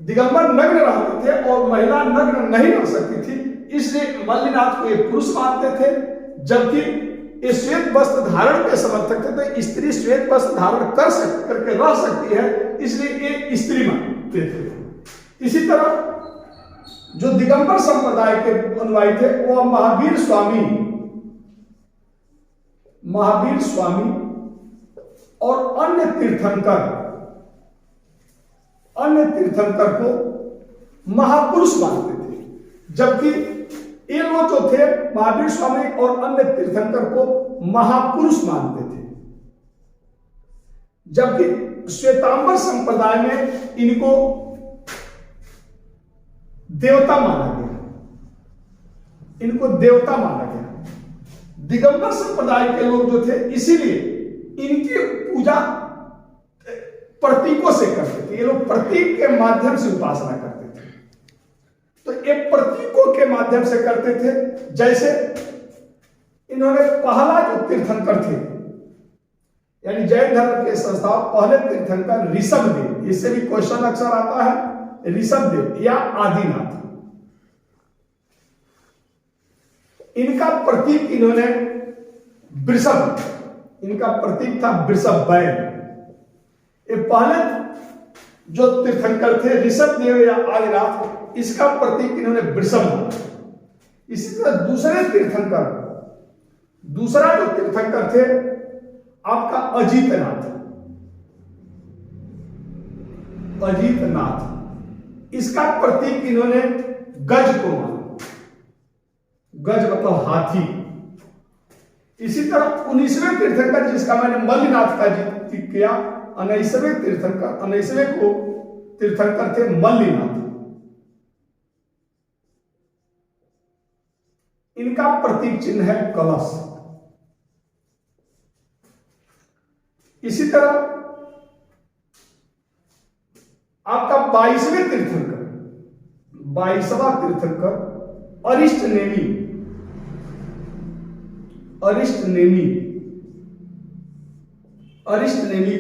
दिगंबर नग्न रहते थे और महिला नग्न नहीं रह सकती थी, इसलिए मल्लिनाथ को ये पुरुष मानते थे, जबकि ये श्वेत वस्त्र धारण के समर्थक थे, तो स्त्री श्वेत वस्त्र धारण करके रह सकती है, इसलिए ये स्त्री मानते थे। इसी तरह जो दिगंबर संप्रदाय के अनुयायी थे वो महावीर स्वामी और अन्य तीर्थंकर को महापुरुष मानते थे, जबकि ये लोग जो थे महावीर स्वामी और अन्य तीर्थंकर को महापुरुष मानते थे, जबकि श्वेतांबर संप्रदाय में इनको देवता माना गया, दिगंबर संप्रदाय के लोग जो थे इसीलिए इनकी पूजा प्रतीकों से करते थे, ये लोग प्रतीक के माध्यम से उपासना करते थे। तो ये प्रतीकों के माध्यम से करते थे, जैसे इन्होंने पहला जो तीर्थंकर थे, यानी जैन धर्म के संस्थापक पहले तीर्थंकर ऋषभदेव, इससे भी क्वेश्चन अक्सर आता है, ऋषभदेव या आदिनाथ, इनका प्रतीक इन्होंने वृषभ, इनका प्रतीक था वृषभ बैल। ये पहले जो तीर्थंकर थे ऋषभदेव या आदिनाथ, इसका प्रतीक इन्होंने वृषभ माना। इसी तरह दूसरा जो तीर्थंकर थे आपका अजीतनाथ, इसका प्रतीक इन्होंने गज को माना, गज मतलब हाथी। इसी तरह 19वें तीर्थंकर जिसका मैंने मल्लिनाथ का जिक्र किया, 19वें को तीर्थंकर थे मल्लिनाथ, इनका प्रतीक चिन्ह है कलश। इसी तरह आपका 22वें तीर्थंकर अरिष्ट नेमी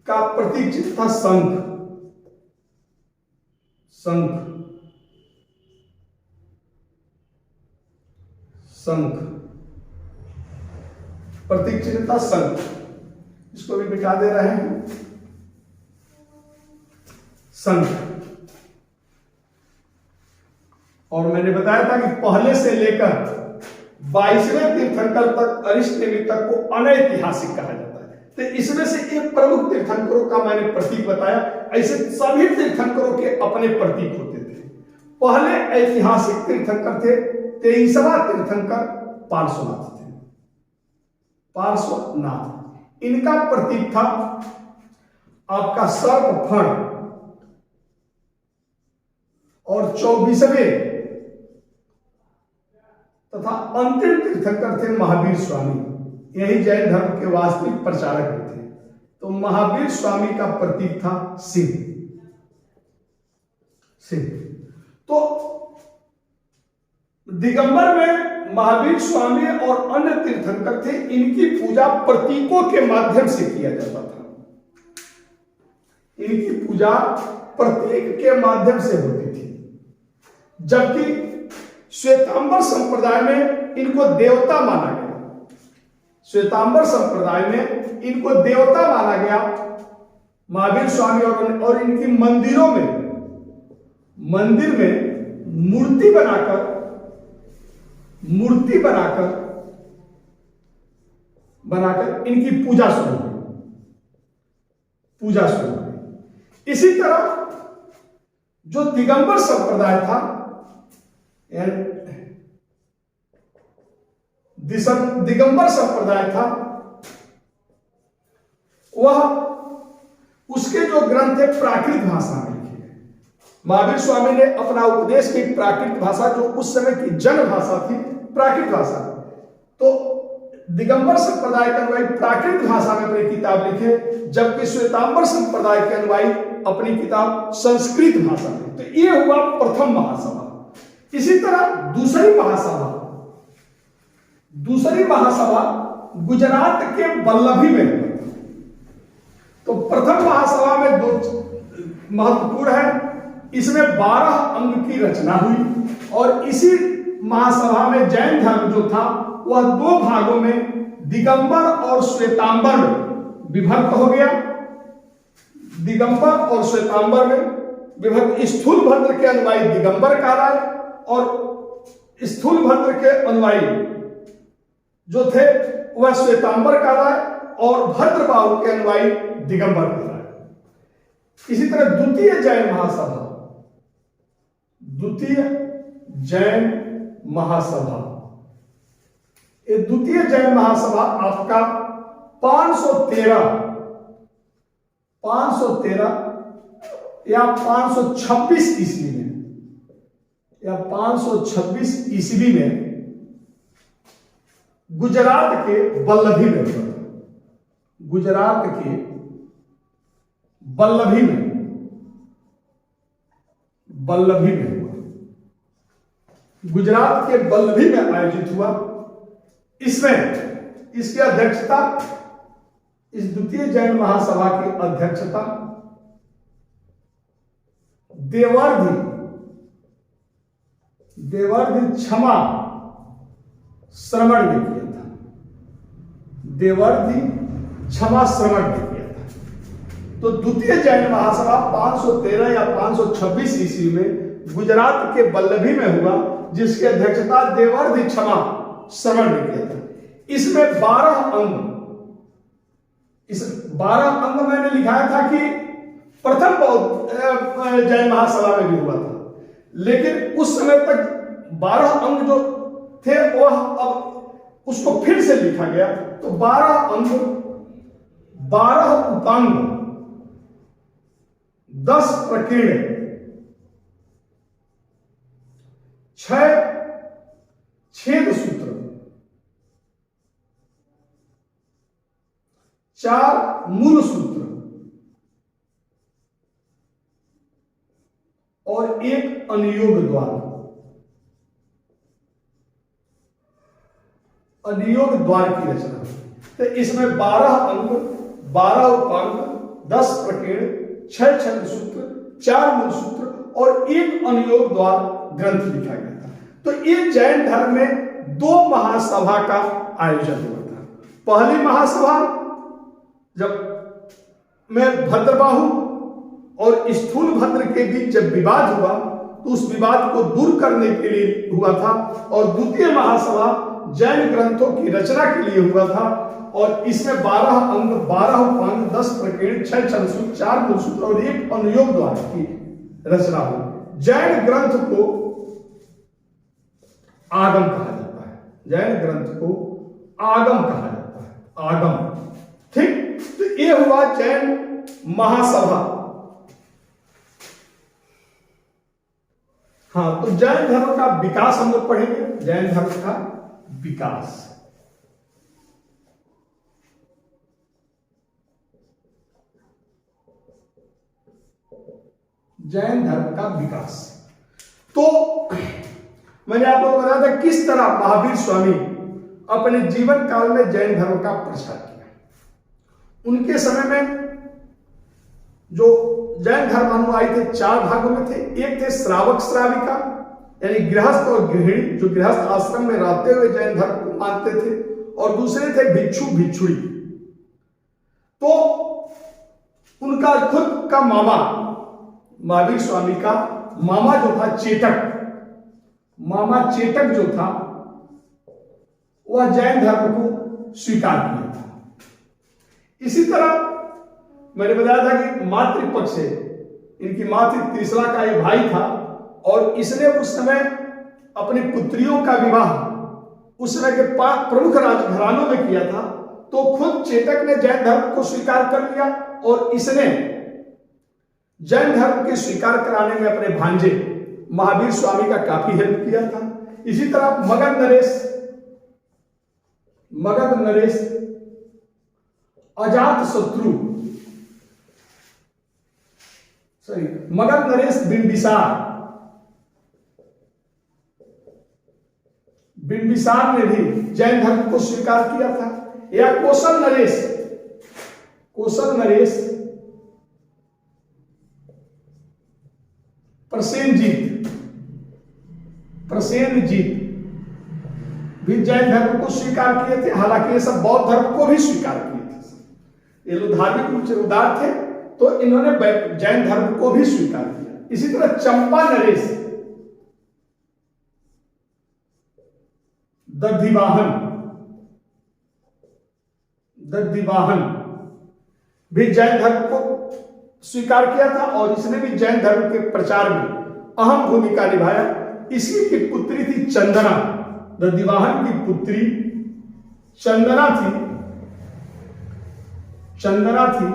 का प्रतीक चिन्ह था शंख, प्रतीक चिन्ह था शंख। इसको भी मिटा दे रहे हैं, शंख। और मैंने बताया था कि पहले से लेकर 22वें तीर्थंकर तक, अरिष्ट नेमी तक को अनैतिहासिक कहा जाता है। तो इसमें से एक प्रमुख तीर्थंकरों का मैंने प्रतीक बताया, ऐसे सभी तीर्थंकरों के अपने प्रतीक होते थे। पहले ऐतिहासिक तीर्थंकर थे 23वां तीर्थंकर पार्श्वनाथ, इनका प्रतीक था आपका सर्प फण। और 24वें तथा अंतिम तीर्थंकर थे महावीर स्वामी, यही जैन धर्म के वास्तविक प्रचारक भी थे। तो महावीर स्वामी का प्रतीक था सिंह। तो दिगंबर में महावीर स्वामी और अन्य तीर्थंकर थे, इनकी पूजा प्रतीकों के माध्यम से किया जाता था, इनकी पूजा प्रतीक के माध्यम से होती थी। जबकि श्वेतांबर संप्रदाय में इनको देवता माना गया, महावीर स्वामी और इनकी मंदिर में मूर्ति बनाकर इनकी पूजा शुरू हुई। इसी तरह जो दिगंबर संप्रदाय था, वह उसके जो ग्रंथ है प्राकृत भाषा में लिखे गए। महावीर स्वामी ने अपना उपदेश की प्राकृत भाषा, जो उस समय की जन भाषा थी, प्राकृत भाषा। तो दिगंबर संप्रदाय के अनुयायी प्राकृत भाषा में अपनी किताब लिखे, जबकि श्वेतांबर संप्रदाय के अनुयायी अपनी किताब संस्कृत भाषा में। तो ये हुआ प्रथम महासभा। इसी तरह दूसरी महासभा गुजरात के वल्लभी में हुई। तो प्रथम महासभा में दो महत्वपूर्ण है, इसमें 12 अंग की रचना हुई और इसी महासभा में जैन धर्म जो था वह 2 भागों में दिगंबर और श्वेतांबर में विभक्त हो गया। दिगंबर और श्वेतांबर में विभक्त, स्थूलभद्र के अनुयायी दिगंबर कहलाए और स्थूलभद्र के अनुयायी जो थे वह श्वेतांबर कहलाए और भद्रबाहु के अनुयायी दिगंबर कहलाए। इसी तरह द्वितीय जैन महासभा, ये द्वितीय जैन महासभा आपका 513 या 526 ईस्वी में या 526 ईस्वी में गुजरात के वल्लभी में हुआ। गुजरात के वल्लभी में हुआ, गुजरात के वल्लभी में आयोजित हुआ। इसमें इसकी अध्यक्षता, इस द्वितीय जैन महासभा की अध्यक्षता देवर्धि क्षमा श्रवण ने किया था। देवर्धि क्षमा श्रवण ने किया था। तो द्वितीय जैन महासभा 513 या 526 ईस्वी में गुजरात के वल्लभी में हुआ, जिसकी अध्यक्षता देवर्धि क्षमा श्रवण ने किया था। इसमें 12 अंग, इस 12 अंग मैंने लिखाया था कि प्रथम जैन महासभा में भी हुआ था, लेकिन उस समय तक 12 अंग जो थे वह अब उसको फिर से लिखा गया। तो 12 अंग, 12 उपांग, 10 प्रकीर्ण, 6 छेद सूत्र, 4 मूल सूत्र और 1 अनुयोग द्वार। अनुयोग द्वार की रचना। तो इसमें 12 अंग, 12 उपांग, 10 प्रकीर्ण, 6 छंद सूत्र, 4 मूल सूत्र और 1 अनुयोग द्वार ग्रंथ लिखा गया था। तो ये जैन धर्म में 2 महासभा का आयोजन हुआ था। पहली महासभा जब में भद्रबाहु और स्थूलभद्र के बीच जब विवाद हुआ तो उस विवाद को दूर करने के लिए हुआ था, और द्वितीय महासभा जैन ग्रंथों की रचना के लिए हुआ था। और इसमें 12 अंग, 12 उपांग, 10 प्रकीर्ण, 6 छंद सूत्र, 4 मूल सूत्र और 1 अनुयोग द्वार की रचना हुई। जैन ग्रंथ को आगम कहा जाता है। जैन ग्रंथ को आगम कहा जाता है। आगम, ठीक। तो ये हुआ जैन महासभा। हाँ, तो जैन धर्म का विकास हम लोग पढ़ेंगे। जैन धर्म का विकास, जैन धर्म का विकास। तो मैंने आपको बताया था किस तरह महावीर स्वामी अपने जीवन काल में जैन धर्म का प्रचार किया। उनके समय में जो जैन धर्मानुयायी थे 4 भागों में थे। एक थे श्रावक श्राविका, यानी गृहस्थ और गृहिणी, जो गृहस्थ आश्रम में रहते हुए जैन धर्म को मानते थे, और दूसरे थे भिक्षु भिक्षुणी। तो उनका खुद का मामा, महावीर स्वामी का मामा जो था चेटक, मामा चेटक जो था वह जैन धर्म को स्वीकार किया था। इसी तरह मैंने बताया था कि मातृपक्ष से इनकी मातृ त्रिशला का ये भाई था, और इसने उस समय अपनी पुत्रियों का विवाह उस समय के प्रमुख राजघरानों में किया था। तो खुद चेतक ने जैन धर्म को स्वीकार कर लिया, और इसने जैन धर्म के स्वीकार कराने में अपने भांजे महावीर स्वामी का काफी हेल्प किया था। इसी तरह मगध नरेश मगध नरेश, अजात शत्रु, मगध नरेश बिंबिसार, बिंबिसार ने भी जैन धर्म को स्वीकार किया था। या कौशल नरेश, कौशल नरेश प्रसेनजीत, प्रसेनजीत भी जैन धर्म को स्वीकार किए थे। हालांकि ये सब बौद्ध धर्म को भी स्वीकार किए थे। ये लोग धार्मिक रूप से उदार थे तो इन्होंने जैन धर्म को भी स्वीकार किया। इसी तरह चंपा नरेश, दधिवाहन, दधिवाहन भी जैन धर्म को स्वीकार किया था और इसने भी जैन धर्म के प्रचार में अहम भूमिका निभाया। इसी की पुत्री थी चंदना, दधिवाहन की पुत्री चंदना थी, चंदना थी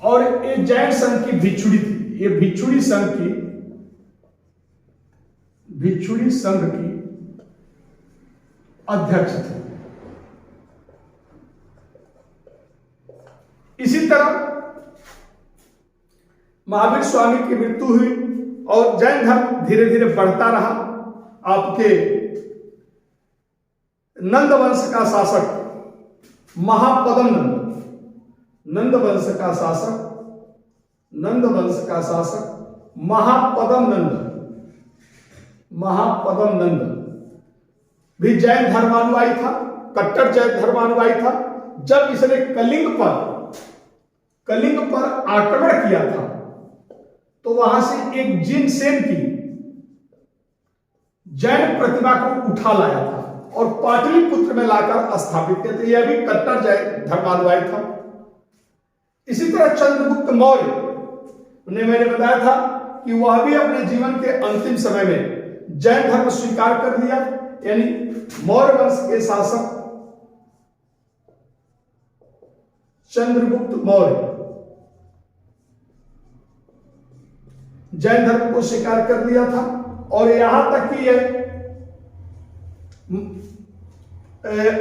और ये जैन संघ की भिक्षुड़ी थी। ये भिक्षुड़ी संघ की, भिक्षुड़ी संघ की अध्यक्ष थे। इसी तरह महावीर स्वामी की मृत्यु हुई और जैन धर्म धीरे धीरे बढ़ता रहा। आपके नंद वंश का शासक महापदम नंद, नंद वंश का शासक, नंद वंश का शासक महापदम नंद, महापदम नंद भी जैन धर्मानुयायी था, कट्टर जैन धर्मानुयायी था। जब इसने कलिंग पर आक्रमण किया था तो वहां से एक जिनसेन की जैन प्रतिमा को उठा लाया था और पाटलिपुत्र में लाकर स्थापित किया था। यह भी कट्टर जैन धर्मानुयायी था। इसी तरह चंद्रगुप्त मौर्य ने, मैंने बताया था कि वह भी अपने जीवन के अंतिम समय में जैन धर्म स्वीकार कर लिया। यानी मौर्य वंश के शासक चंद्रगुप्त मौर्य जैन धर्म को स्वीकार कर लिया था और यहां तक कि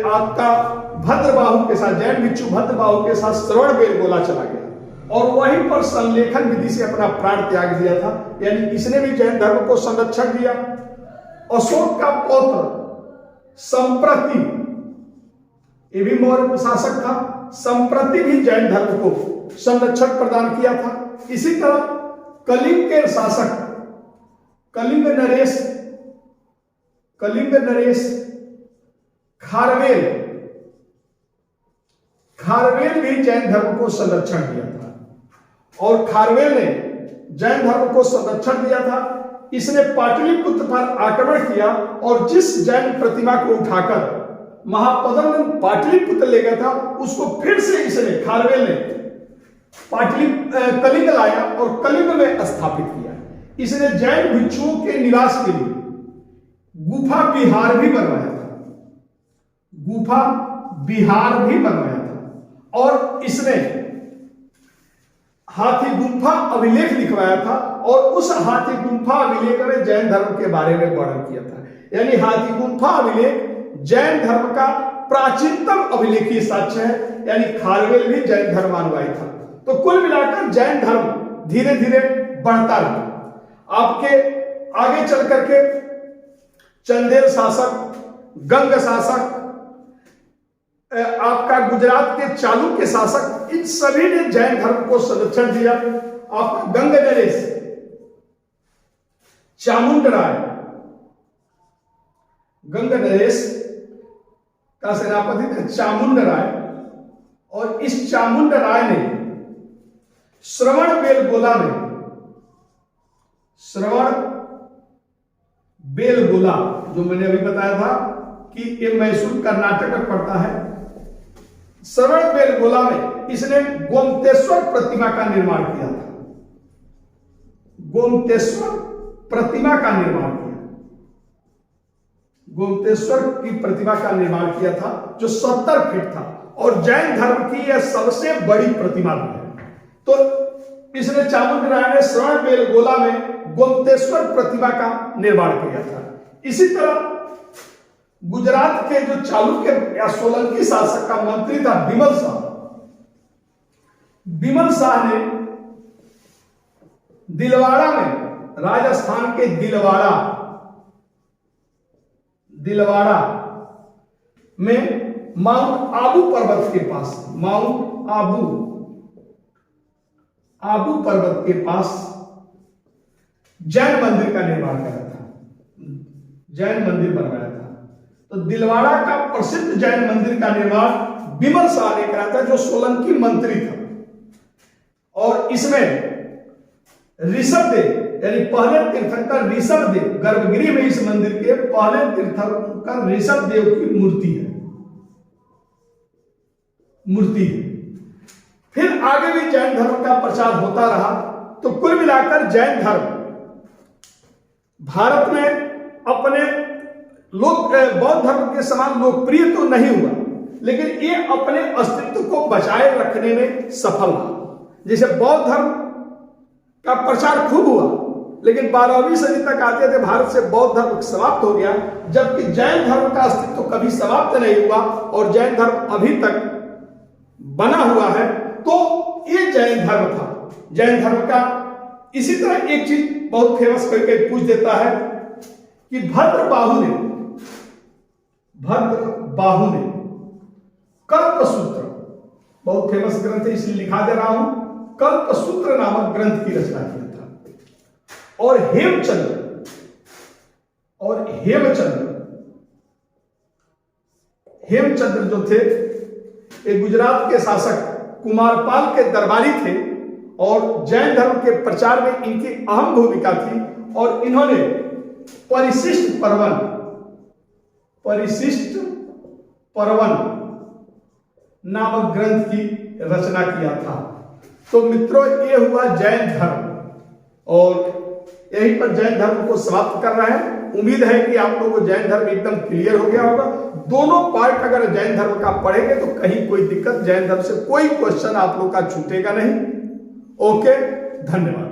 आपका भद्रबाहु के साथ, जैन भिक्षु भद्रबाहु के साथ श्रवण बेलगोला चला गया और वहीं पर संलेखन विधि से अपना प्राण त्याग दिया था। यानी इसने भी जैन धर्म को संरक्षण दिया। अशोक का पौत्र संप्रति, ये भी मौर्य शासक था, संप्रति भी जैन धर्म को संरक्षण प्रदान किया था। इसी तरह कलिंग के शासक कलिंग नरेश, कलिंग नरेश खारवेल, खारवेल भी जैन धर्म को संरक्षण दिया था और खारवेल ने जैन धर्म को संरक्षण दिया था। इसने पाटलिपुत्र पर आक्रमण किया और जिस जैन प्रतिमा को उठाकर महापदम ने पाटलिपुत्र ले गया था उसको फिर से इसने, खारवेल ने कलिंग लाया और कलिंग में स्थापित किया। इसने जैन भिक्षुओं के निवास के लिए गुफा विहार भी बनवाया था, गुफा विहार भी बनवाया था और इसने हाथी गुंफा अभिलेख लिखवाया था और उस हाथी गुंफा अभिलेख में जैन धर्म के बारे में वर्णन किया था। यानी हाथी गुंफा अभिलेख जैन धर्म का प्राचीनतम अभिलेखीय साक्ष्य है। यानी खारवेल भी जैन धर्मानुयायी था। तो कुल मिलाकर जैन धर्म धीरे धीरे बढ़ता रहा। आपके आगे चल करके चंदेल शासक, गंग शासक, आपका गुजरात के चालुक्य शासक, इन सभी ने जैन धर्म को संरक्षण दिया। आपका गंग नरेश, चामुंडराय, गंग नरेश का सेनापति थे चामुंडराय और इस चामुंडराय ने श्रवण बेलगोला में, श्रवण बेलगोला जो मैंने अभी बताया था कि ये मैसूर कर्नाटक में पड़ता है, श्रवण बेलगोला में इसने गोमतेश्वर प्रतिमा का निर्माण किया था। गोमतेश्वर प्रतिमा का निर्माण किया, गोमतेश्वर की प्रतिमा का निर्माण किया था जो 70 फीट था और जैन धर्म की यह सबसे बड़ी प्रतिमा है। तो इसने चामुंडराय ने श्रवण बेलगोला में गोमतेश्वर प्रतिमा का निर्माण किया था। इसी तरह गुजरात के जो चालुक्य या सोलंकी शासक का मंत्री था बिमल शाह, बिमल शाह ने दिलवाड़ा में, राजस्थान के दिलवाड़ा में माउंट आबू पर्वत के पास, माउंट आबू पर्वत के पास जैन मंदिर का निर्माण करा था, जैन मंदिर बनवाया था। तो दिलवाड़ा का प्रसिद्ध जैन मंदिर का निर्माण बिमल शाह ने करा था, जो सोलंकी मंत्री था। और इसमें ऋषभदेव यानी पहले तीर्थंकर ऋषभदेव, गर्भगृह में इस मंदिर के पहले तीर्थंकर ऋषभदेव की मूर्ति है। फिर आगे भी जैन धर्म का प्रचार होता रहा। तो कुल मिलाकर जैन धर्म भारत में अपने बौद्ध धर्म के समान लोकप्रिय तो नहीं हुआ, लेकिन ये अपने अस्तित्व को बचाए रखने में सफल रहा। जैसे बौद्ध धर्म का प्रचार खूब हुआ, लेकिन 12वीं सदी तक आते थे भारत से बौद्ध धर्म समाप्त हो गया, जबकि जैन धर्म का अस्तित्व कभी समाप्त नहीं हुआ और जैन धर्म अभी तक बना हुआ है। तो ये जैन धर्म था। जैन धर्म का इसी तरह एक चीज बहुत फेमस करके पूछ देता है कि भद्रबाहु ने कल्पसूत्र, बहुत फेमस ग्रंथ है इसलिए लिखा दे रहा हूं, कल्पसूत्र नामक ग्रंथ की रचना किया था। और हेमचंद्र जो थे, एक गुजरात के शासक कुमारपाल के दरबारी थे और जैन धर्म के प्रचार में इनकी अहम भूमिका थी। और इन्होंने परिशिष्ट पर्वन नामक ग्रंथ की रचना किया था। तो मित्रों, ये हुआ जैन धर्म और यहीं पर जैन धर्म को समाप्त कर रहे हैं। उम्मीद है कि आप लोगों को जैन धर्म एकदम क्लियर हो गया होगा। दोनों पार्ट अगर जैन धर्म का पढ़ेंगे तो कहीं कोई दिक्कत, जैन धर्म से कोई क्वेश्चन आप लोग का छूटेगा नहीं। ओके, धन्यवाद।